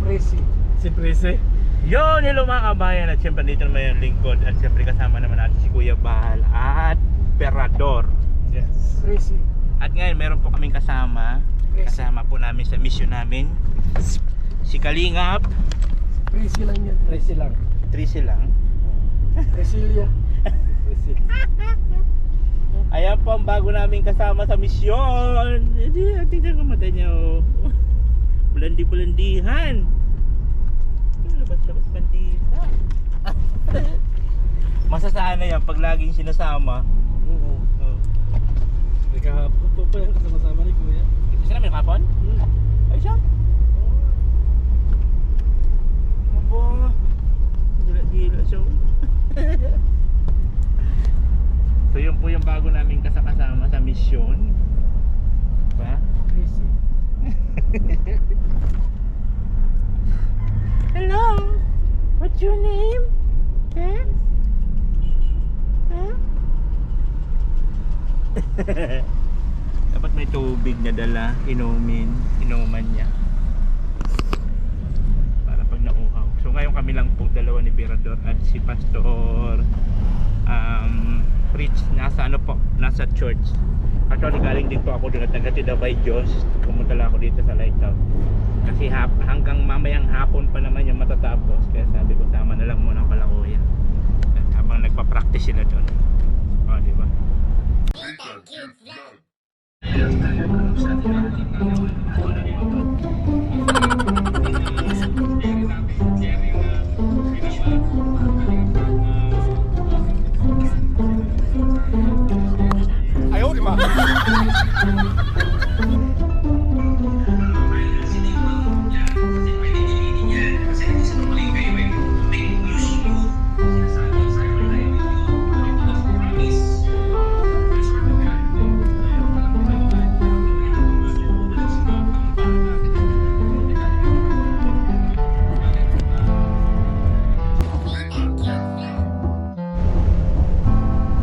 Presi. Si Prese. Yun, hello mga kabayan. At syempre dito naman yung lingkod. At syempre kasama naman natin si Kuya Bahal at Perador. Yes. Presi. At ngayon meron po kaming kasama. Kasama po namin sa mission namin si Kalingap. Presi lang yan. Presi lang. Trisi lang. Presilia. Presi. Ayan po ang bago namin kasama sa misyon. Hindi, tingnan ko mata niya oh. Bulandi-bulandihan. Labas-labas bandita. Masasana yan pag laging sinasama. Oo. Oh. May kahapon pa yan kasama-sama ni Kuya. Ito sila may kapon? Ay siya? Aba. Dila-dila siya. So yun po yung bago namin kasama sa misyon. Diba? Presi. Hello, what's your name? Huh? Huh? Dapat may tubig na dala, inuman niya para pag nauhaw. So ngayon kami lang po dalawa ni Perador at si Pastor Rich nasa nasa church. Actually galing din po ako doon at nagatid by Diyos. Pumunta lang ako dito sa Lighthouse. Kasi hanggang mamayang hapon pa naman yung matatapos. Kaya sabi ko sama na lang muna ang kalakuya. At habang nagpa-practice sila doon. O, diba? Ayaw, di ba?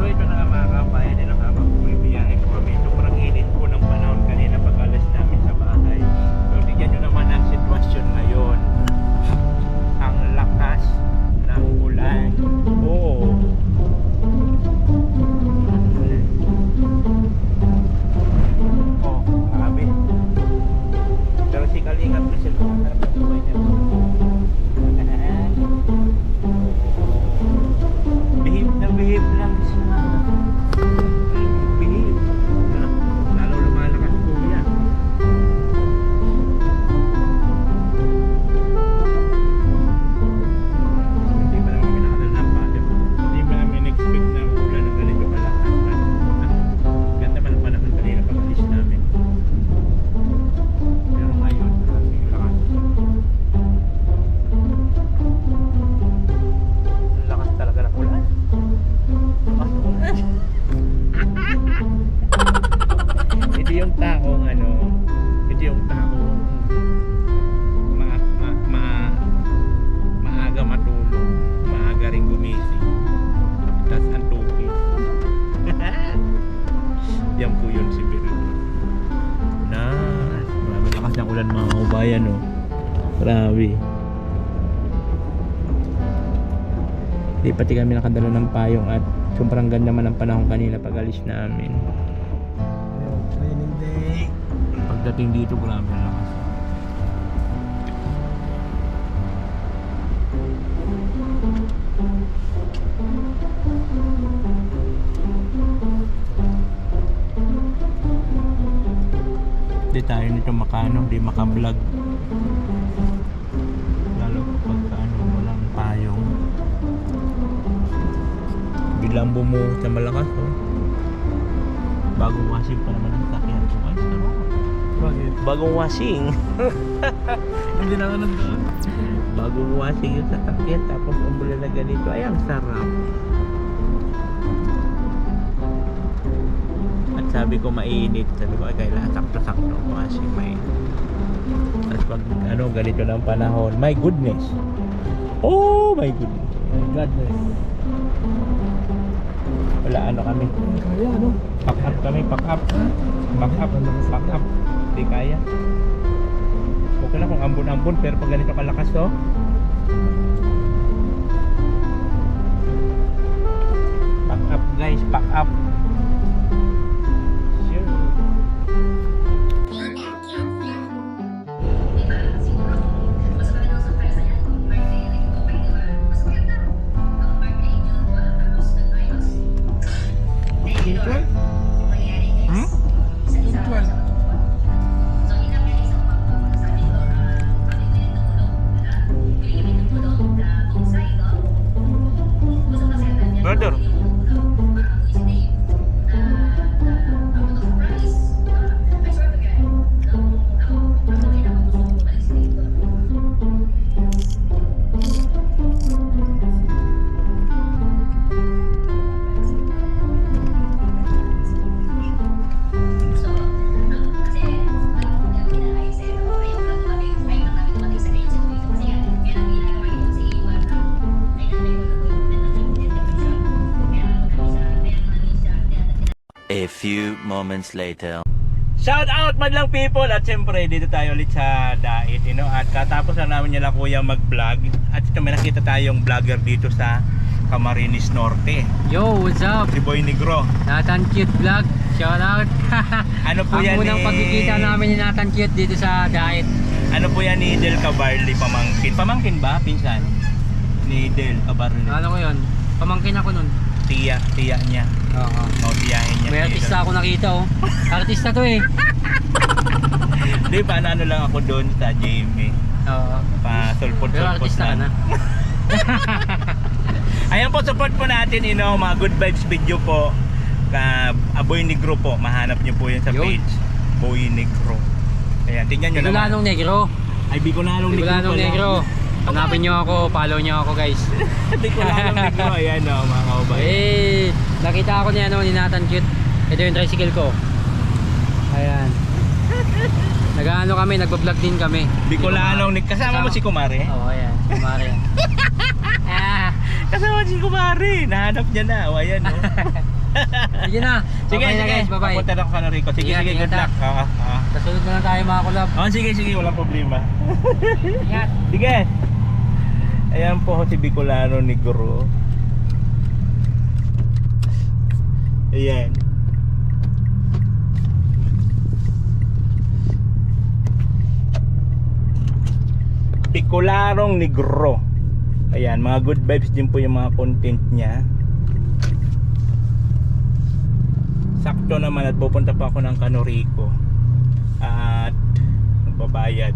So ito na nga mga kabayan, din ang habang bumibiyahe po kami. Sobrang init po ng panahon kanina pag alas namin sa bahay. So tignan nyo naman ang sitwasyon ngayon. Ang lakas ng ulan. Oo. Oh, grabe. Pero si Kalingap na sila masarap ang buhay niya. Behave lang siya. Behave. Lalo lumalakas po yan. Hindi pa naman minakadal ng palim. Hindi pa namin expect na ulan ng ganito malakas. Ganda pa ng panahon kanina pag alis namin. Pero ngayon, ang lakas. Ang lakas talaga ng ulan. Ito yung taong ito yung taong maaga matulog, maaga rin gumising, tas antukin. Yan po yun si Biro. Marami lakas ng ulan mga kabayan oh. Grabe. Di pati kami nakadala ng payong at sobrang ganda man ang panahon kanina pag alis namin. Training day. Pagdating dito grabe ang lakas. Di tayo nito di maka-vlog. Lalo pag walang payong. Biglang bumuhos na malakas oh. Bagong washing pa naman ang sakyan ko. Ay, sarap. Bakit? Bagong washing. Hindi na nga nandoon. Bagong washing yung sasakyan tapos umulan na ganito. Ay, ang sarap. At sabi ko mainit. Sabi ko ay kailangan sakto-sakto washing mainit. Tapos pag ganito ng panahon, my goodness. Oh my goodness. My goodness. Wala kami. Kaya Pack up kami, pack up. Pack up, pack up. Hindi kaya. Okay lang kung ambon-ambon, pero pag ganito kalakas to, pack up guys, pack up. Sure. Hmm? Brother, A few moments later. shout out madlang people, at syempre dito tayo ulit sa Dait, at katapos lang namin nila kuya mag-vlog, at ito may nakita tayong vlogger dito sa Camarines Norte, Yo, what's up? si Boy Negro. Nathan Cute Vlog, shout out. Ano po Ang yan unang ni pagkikita namin ni Nathan Cute dito sa Dait. Ano po yan ni Del Cabarli, pamangkin ba? Pinsan ni Del Cabarli. Ano ko yun? Pamangkin ako nun. Tiya niya. Oo. Maudiyahin niya. May artista ako nakita oh. Artista to eh. Di pa, ano lang ako doon sa Jamie. Oo. Pa-sulpot-sulpot Pero artista ka na. Ayan po, support po natin, mga good vibes video po. Boy Negro po, mahanap niyo po yan sa Yun. page. Boy Negro. Ayan, tingnan nyo naman. Bicolanong Negro. Ay, Bicolanong Negro Bicolanong pala. Negro. Hanapin nyo ako, follow nyo ako guys. Bicolanong Negro, ayan mga kaubay. Eh, nakita ako ni Nathan Cute. Ito yung tricycle ko. Ayan. Nag-ano kami, nagbablog din kami. Bicolanong Negro. Kasama mo si Kumare? Oo, ayan. Kumari yan. Kasama si Kumare. Nahanap niya na. O, ayan, no? Sige na. Sige, Bye-bye na sige. guys, bye-bye. Papunta na ako sa Rico. Sige, Ingat, sige, good ingat, luck. Kasunod na lang tayo mga kulab. Sige, walang problema. Ingat. Sige. Ayan po si Bicolano Negro. Ayan. Bicolanong Negro. Ayan, mga good vibes din po yung mga content niya. Sakto naman at pupunta pa ako ng Canorico at magbabayad.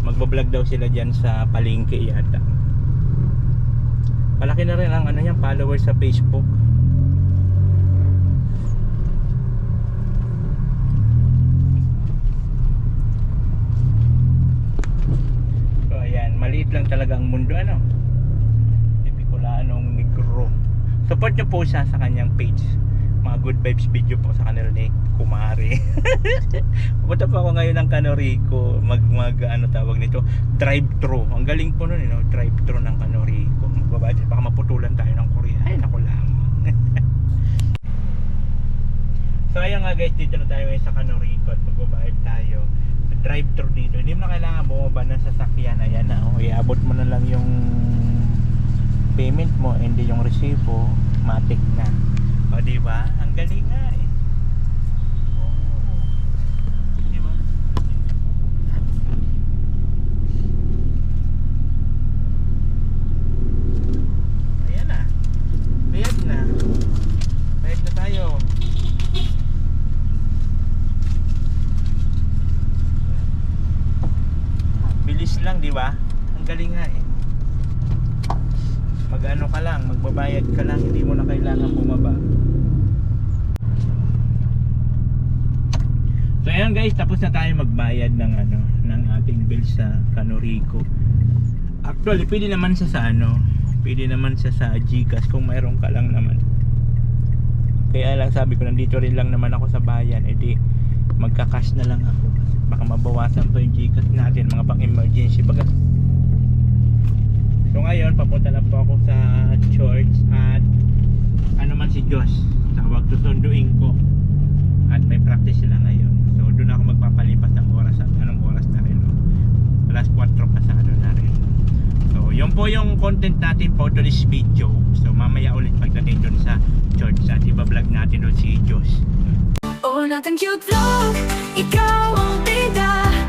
Magbablog daw sila dyan sa palengke yata. Malaki na rin ang yung followers sa Facebook. So ayan, maliit lang talaga ang mundo, Bicolanong Negro. Support nyo po siya sa kanyang page. Mga good vibes video po sa kanila ni Kumare. Pupunta po ako ngayon ng Canorico. Ano tawag nito? Drive-thru. Ang galing po nun, drive-thru ng Canorico. Magbabayad, baka maputulan tayo ng Korea. Ay, naku lamang. So ayan nga guys, dito na tayo ngayon sa Canorico at magbabayad tayo. Drive-thru dito. Hindi mo na kailangan bumaba ng sasakyan. Ayan na, iabot mo na lang yung payment mo, hindi yung resibo, matik na. O diba? Ang galing nga eh. Diba? Ayan na. Bayad na. Bayad na tayo. Bilis lang, diba? Ang galing nga eh. Mag-ano ka lang, magbabayad ka lang, hindi mo na kailangan bumaba. So ayan guys, tapos na tayo magbayad ng ng ating bill sa Canorico. Actually, pwede naman siya sa pwede naman siya sa GCash kung mayroon ka lang naman. Kaya lang sabi ko, nandito rin lang naman ako sa bayan, edi magka-cash na lang ako. Baka mabawasan pa yung GCash natin, mga pang-emergency baga. So ngayon, papunta na po ako sa church at man si Diyos, tawag susunduin ko. At may practice sila ngayon. So doon ako magpapalipas ng oras at anong oras na rin. alas 4 pasado na rin. So yun po yung content natin for today's video. So mamaya ulit pagdating dun sa church at iba-vlog natin dun si Diyos. Oh, natin cute vlog, ikaw ang bida.